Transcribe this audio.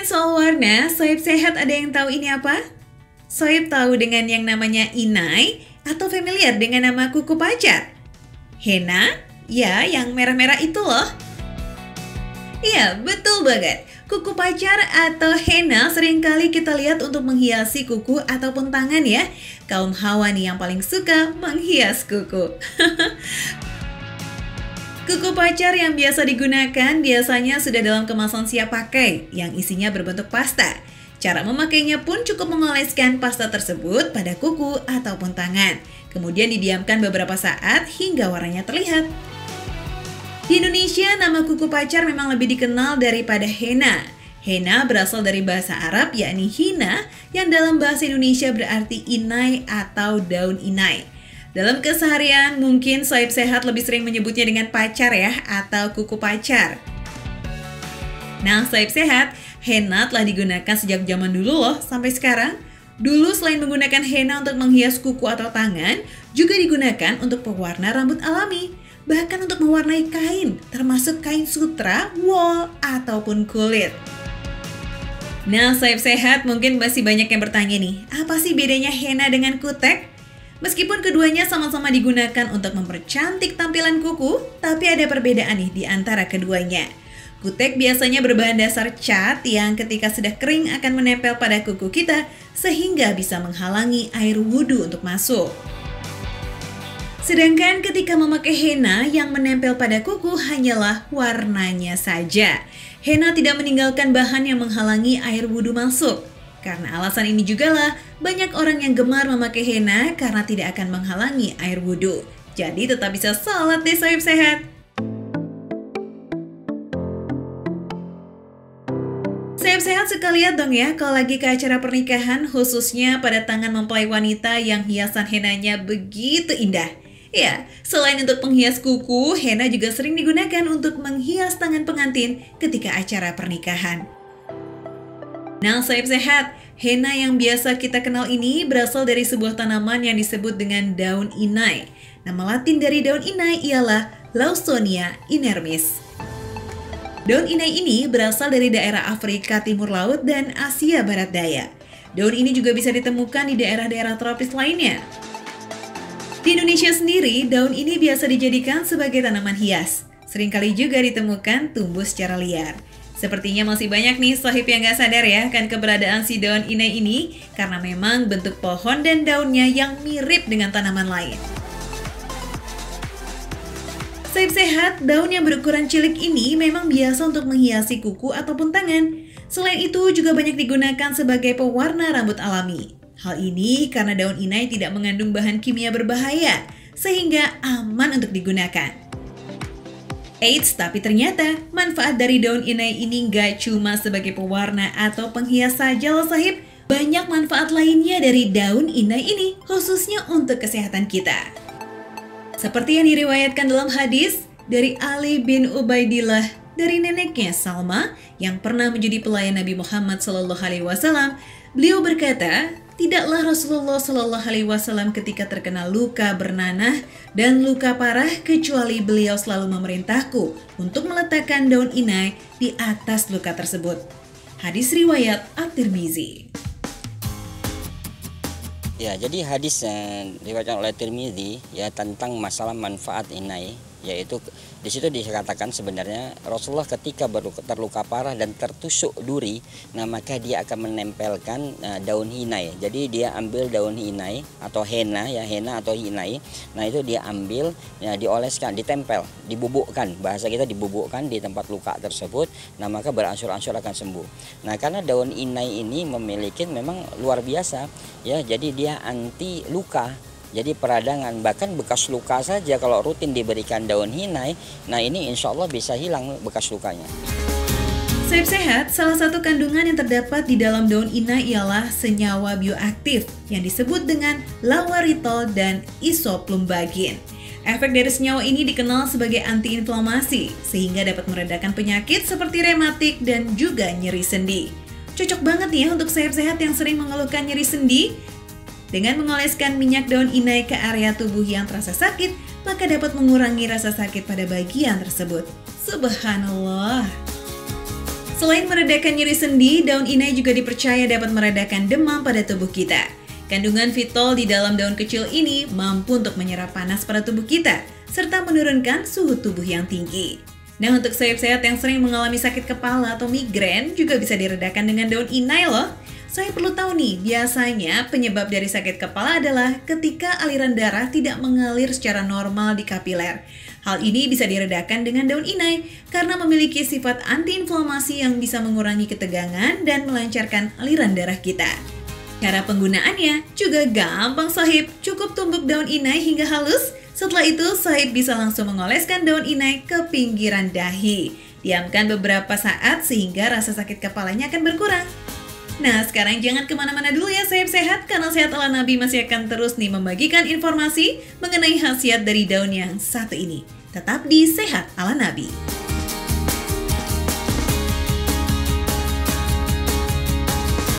Ngomongin soal warna, Soib Sehat ada yang tahu ini apa? Soib tahu dengan yang namanya inai atau familiar dengan nama kuku pacar? Henna? Ya, yang merah-merah itu loh. Iya, betul banget. Kuku pacar atau henna seringkali kita lihat untuk menghiasi kuku ataupun tangan ya. Kaum hawa nih yang paling suka menghias kuku. Kuku pacar yang biasa digunakan biasanya sudah dalam kemasan siap pakai yang isinya berbentuk pasta. Cara memakainya pun cukup mengoleskan pasta tersebut pada kuku ataupun tangan. Kemudian didiamkan beberapa saat hingga warnanya terlihat. Di Indonesia, nama kuku pacar memang lebih dikenal daripada henna. Henna berasal dari bahasa Arab yakni hina yang dalam bahasa Indonesia berarti inai atau daun inai. Dalam keseharian, mungkin Soib Sehat lebih sering menyebutnya dengan pacar ya, atau kuku pacar. Nah, Soib Sehat, henna telah digunakan sejak zaman dulu loh, sampai sekarang. Dulu selain menggunakan henna untuk menghias kuku atau tangan, juga digunakan untuk pewarna rambut alami. Bahkan untuk mewarnai kain, termasuk kain sutra, wool, ataupun kulit. Nah, Soib Sehat mungkin masih banyak yang bertanya nih, apa sih bedanya henna dengan kutek? Meskipun keduanya sama-sama digunakan untuk mempercantik tampilan kuku, tapi ada perbedaan nih di antara keduanya. Kutek biasanya berbahan dasar cat yang ketika sudah kering akan menempel pada kuku kita sehingga bisa menghalangi air wudhu untuk masuk. Sedangkan ketika memakai henna yang menempel pada kuku hanyalah warnanya saja. Henna tidak meninggalkan bahan yang menghalangi air wudhu masuk. Karena alasan ini jugalah banyak orang yang gemar memakai henna karena tidak akan menghalangi air wudhu. Jadi tetap bisa sholat deh Soib Sehat. Soib Sehat suka lihat dong ya kalau lagi ke acara pernikahan, khususnya pada tangan mempelai wanita yang hiasan hennanya begitu indah. Ya, selain untuk menghias kuku, henna juga sering digunakan untuk menghias tangan pengantin ketika acara pernikahan. Nah, Soib Sehat, henna yang biasa kita kenal ini berasal dari sebuah tanaman yang disebut dengan daun inai. Nama latin dari daun inai ialah Lawsonia inermis. Daun inai ini berasal dari daerah Afrika Timur Laut dan Asia Barat Daya. Daun ini juga bisa ditemukan di daerah-daerah tropis lainnya. Di Indonesia sendiri, daun ini biasa dijadikan sebagai tanaman hias. Seringkali juga ditemukan tumbuh secara liar. Sepertinya masih banyak nih sohib yang gak sadar ya akan keberadaan si daun inai ini karena memang bentuk pohon dan daunnya yang mirip dengan tanaman lain. Sohib Sehat, daun yang berukuran cilik ini memang biasa untuk menghiasi kuku ataupun tangan. Selain itu juga banyak digunakan sebagai pewarna rambut alami. Hal ini karena daun inai tidak mengandung bahan kimia berbahaya sehingga aman untuk digunakan. Eits, tapi ternyata manfaat dari daun inai ini nggak cuma sebagai pewarna atau penghias saja loh sahib. Banyak manfaat lainnya dari daun inai ini, khususnya untuk kesehatan kita. Seperti yang diriwayatkan dalam hadis dari Ali bin Ubaidillah dari neneknya Salma yang pernah menjadi pelayan Nabi Muhammad SAW. Beliau berkata, tidaklah Rasulullah SAW ketika terkena luka bernanah dan luka parah kecuali beliau selalu memerintahku untuk meletakkan daun inai di atas luka tersebut. Hadis riwayat At-Tirmizi. Ya, jadi hadis yang diriwayatkan oleh Tirmizi ya tentang masalah manfaat inai, yaitu di situ dikatakan sebenarnya Rasulullah ketika terluka parah dan tertusuk duri, nah maka dia akan menempelkan daun hinai. Jadi dia ambil daun hinai atau henna ya, henna atau hinai. Nah itu dia ambil, ya, dioleskan, ditempel, dibubukkan. Bahasa kita dibubukkan di tempat luka tersebut. Nah maka berangsur-angsur akan sembuh. Nah karena daun inai ini memiliki memang luar biasa ya, jadi dia anti luka. Jadi peradangan, bahkan bekas luka saja kalau rutin diberikan daun hinai, nah ini insya Allah bisa hilang bekas lukanya. Sohib Sehat, salah satu kandungan yang terdapat di dalam daun inai ialah senyawa bioaktif yang disebut dengan lawaritol dan isoplumbagin. Efek dari senyawa ini dikenal sebagai antiinflamasi, sehingga dapat meredakan penyakit seperti rematik dan juga nyeri sendi. Cocok banget nih ya untuk Sohib Sehat yang sering mengeluhkan nyeri sendi. Dengan mengoleskan minyak daun inai ke area tubuh yang terasa sakit, maka dapat mengurangi rasa sakit pada bagian tersebut. Subhanallah. Selain meredakan nyeri sendi, daun inai juga dipercaya dapat meredakan demam pada tubuh kita. Kandungan fitol di dalam daun kecil ini mampu untuk menyerap panas pada tubuh kita, serta menurunkan suhu tubuh yang tinggi. Nah, untuk sayap-sayap yang sering mengalami sakit kepala atau migrain juga bisa diredakan dengan daun inai loh. Saya perlu tahu nih, biasanya penyebab dari sakit kepala adalah ketika aliran darah tidak mengalir secara normal di kapiler. Hal ini bisa diredakan dengan daun inai karena memiliki sifat antiinflamasi yang bisa mengurangi ketegangan dan melancarkan aliran darah kita. Cara penggunaannya juga gampang sahib, cukup tumbuk daun inai hingga halus. Setelah itu, sahib bisa langsung mengoleskan daun inai ke pinggiran dahi. Diamkan beberapa saat sehingga rasa sakit kepalanya akan berkurang. Nah, sekarang jangan kemana-mana dulu ya sahib sehat, karena Sehat ala Nabi masih akan terus nih membagikan informasi mengenai khasiat dari daun yang satu ini. Tetap di Sehat ala Nabi.